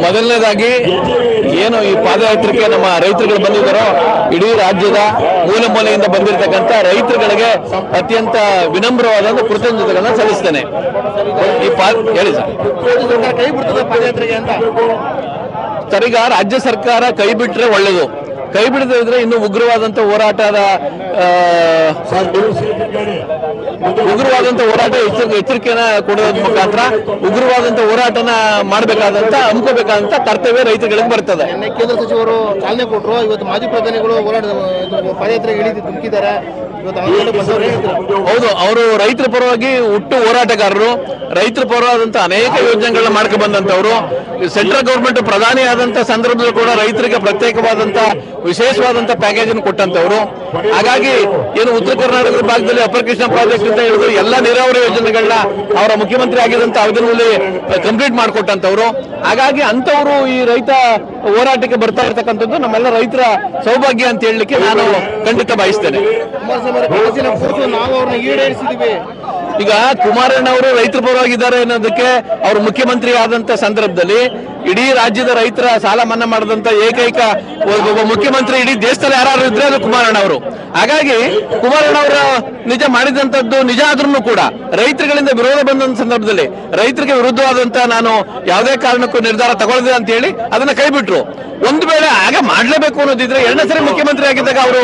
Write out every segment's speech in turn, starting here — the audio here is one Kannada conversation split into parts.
ಮೊದಲನೇದಾಗಿ ಏನು ಈ ಪಾದಯಾತ್ರೆಗೆ ನಮ್ಮ ರೈತರುಗಳು ಬಂದಿದ್ದಾರೋ ಇಡೀ ರಾಜ್ಯದ ಮೂಲೆ ಮೂಲೆಯಿಂದ ಬಂದಿರತಕ್ಕಂಥ ರೈತರುಗಳಿಗೆ ಅತ್ಯಂತ ವಿನಮ್ರವಾದ ಕೃತಜ್ಞತೆಗಳನ್ನ ಸಲ್ಲಿಸ್ತೇನೆ. ಈ ಹೇಳಿ ಕೈ ಬಿಡ್ತದೆ ಪಾದಯಾತ್ರೆಗೆ ಅಂತ ಸರ್, ಈಗ ರಾಜ್ಯ ಸರ್ಕಾರ ಕೈ ಬಿಟ್ರೆ ಒಳ್ಳೇದು. ಕೈ ಬಿಡದೇ ಇದ್ರೆ ಇನ್ನು ಉಗ್ರವಾದಂತ ಹೋರಾಟದ ಎಚ್ಚರಿಕೆನ ಕೊಡೋದ್ರ ಮುಖಾಂತರ ಉಗ್ರವಾದಂತ ಹೋರಾಟನ ಮಾಡಬೇಕಾದಂತ ಹಮ್ಕೋಬೇಕಾದಂತ ಕರ್ತವ್ಯ ರೈತರುಗಳಿಗೆ ಬರ್ತದೆ. ಕೇಂದ್ರ ಸಚಿವರು ಚಾಲನೆ ಕೊಟ್ಟರು. ಇವತ್ತು ಮಾಜಿ ಪ್ರಧಾನಿಗಳು ಪಾದಯಾತ್ರೆಗೆ ಇಳಿದು ಧುಮುಕಿದ್ದಾರೆ. ಹೌದು, ಅವರು ರೈತರ ಪರವಾಗಿ ಹುಟ್ಟು ಹೋರಾಟಗಾರರು, ರೈತರ ಪರವಾದಂತ ಅನೇಕ ಯೋಜನೆಗಳನ್ನ ಮಾಡ್ಕೊ ಬಂದಂತವರು. ಸೆಂಟ್ರಲ್ ಗವರ್ಮೆಂಟ್ ಪ್ರಧಾನಿ ಆದಂತ ಸಂದರ್ಭದಲ್ಲಿ ಕೂಡ ರೈತರಿಗೆ ಪ್ರತ್ಯೇಕವಾದಂತ ವಿಶೇಷವಾದಂತ ಪ್ಯಾಕೇಜ್ ಅನ್ನು ಕೊಟ್ಟಂತವರು. ಹಾಗಾಗಿ ಏನು ಉತ್ತರ ಕರ್ನಾಟಕದ ಭಾಗದಲ್ಲಿ ಅಪರ್ ಕೃಷ್ಣ ಪ್ರಾಜೆಕ್ಟ್ ಅಂತ ಹೇಳಿದ್ರು ಎಲ್ಲ ನೀರಾವರಿ ಯೋಜನೆಗಳನ್ನ ಅವರ ಮುಖ್ಯಮಂತ್ರಿ ಆಗಿದ್ದಂತ ಅವಧಿನಲ್ಲಿ ಕಂಪ್ಲೀಟ್ ಮಾಡಿಕೊಟ್ಟಂತವ್ರು. ಹಾಗಾಗಿ ಅಂತವರು ಈ ರೈತ ಹೋರಾಟಕ್ಕೆ ಬರ್ತಾ ಇರ್ತಕ್ಕಂಥದ್ದು ನಮ್ಮೆಲ್ಲ ರೈತರ ಸೌಭಾಗ್ಯ ಅಂತ ಹೇಳಲಿಕ್ಕೆ ನಾನು ಖಂಡಿತ ಬಯಸ್ತೇನೆ. ಈಗ ಕುಮಾರಣ್ಣ ಅವರು ರೈತರ ಪರವಾಗಿದ್ದಾರೆ ಅನ್ನೋದಕ್ಕೆ ಅವರು ಮುಖ್ಯಮಂತ್ರಿ ಆದಂತ ಸಂದರ್ಭದಲ್ಲಿ ಇಡೀ ರಾಜ್ಯದ ರೈತರ ಸಾಲ ಮನ್ನಾ ಮಾಡಿದಂತ ಏಕೈಕ ಒಬ್ಬ ಮುಖ್ಯಮಂತ್ರಿ ಇಡೀ ದೇಶದಲ್ಲಿ ಯಾರು ಇದ್ರೆ ಅದು ಕುಮಾರಣ್ಣ ಅವರು. ಹಾಗಾಗಿ ಕುಮಾರಣ್ಣ ಅವರ ನಿಜ ಮಾಡಿದಂತದ್ದು ನಿಜ ಆದ್ರೂ ಕೂಡ ರೈತರುಗಳಿಂದ ವಿರೋಧ ಬಂದಂತ ಸಂದರ್ಭದಲ್ಲಿ ರೈತರಿಗೆ ವಿರುದ್ಧವಾದಂತ ನಾನು ಯಾವುದೇ ಕಾರಣಕ್ಕೂ ನಿರ್ಧಾರ ತಗೊಳ್ಳದೆ ಅಂತ ಹೇಳಿ ಅದನ್ನ ಕೈ ಬಿಟ್ರು. ಒಂದು ವೇಳೆ ಹಾಗೆ ಮಾಡ್ಲೇಬೇಕು ಅನ್ನೋದಿದ್ರೆ ಎರಡನೇ ಸರಿ ಮುಖ್ಯಮಂತ್ರಿ ಆಗಿದ್ದಾಗ ಅವರು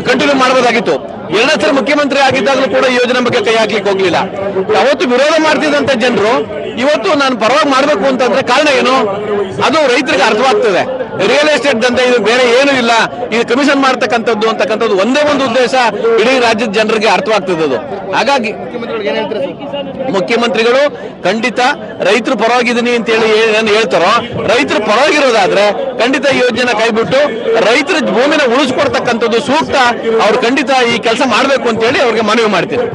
ಕಂಟಿನ್ಯೂ ಮಾಡಬಹುದಾಗಿತ್ತು. ಎರಡನೇ ಸರಿ ಮುಖ್ಯಮಂತ್ರಿ ಆಗಿದ್ದಾಗಲೂ ಕೂಡ ಈ ಯೋಜನೆ ಬಗ್ಗೆ ಕೈ ಹಾಕ್ಲಿಕ್ಕೆ ಹೋಗ್ಲಿಲ್ಲ. ಅವತ್ತು ವಿರೋಧ ಮಾಡ್ತಿದ್ದಂತ ಜನರು ಇವತ್ತು ನಾನು ಪರವಾಗಿ ಮಾಡಬೇಕು ಅಂತಂದ್ರೆ ಕಾರಣ ಏನು ಅದು ರೈತರಿಗೆ ಅರ್ಥವಾಗ್ತದೆ. ರಿಯಲ್ ಎಸ್ಟೇಟ್ ದಂಧೆ ಇದು ಬೇರೆ ಏನೂ ಇಲ್ಲ, ಇದು ಕಮಿಷನ್ ಮಾಡ್ತಕ್ಕಂಥದ್ದು ಅಂತಕ್ಕಂಥದ್ದು ಒಂದೇ ಒಂದು ಉದ್ದೇಶ ಇಡೀ ರಾಜ್ಯದ ಜನರಿಗೆ ಅರ್ಥವಾಗ್ತದೆ ಅದು. ಹಾಗಾಗಿ ಮುಖ್ಯಮಂತ್ರಿಗಳು ಖಂಡಿತ ರೈತರು ಪರವಾಗಿದ್ದೀನಿ ಅಂತ ಹೇಳಿ ಏನು ಹೇಳ್ತಾರೋ, ರೈತರು ಪರವಾಗಿರೋದಾದ್ರೆ ಖಂಡಿತ ಈ ಯೋಜನೆ ಕೈಬಿಟ್ಟು ರೈತರ ಭೂಮಿನ ಉಳಿಸ್ಕೊಡ್ತಕ್ಕಂಥದ್ದು ಸೂಕ್ತ. ಅವ್ರು ಖಂಡಿತ ಈ ಕೆಲಸ ಮಾಡಬೇಕು ಅಂತ ಹೇಳಿ ಅವ್ರಿಗೆ ಮನವಿ ಮಾಡ್ತೀನಿ.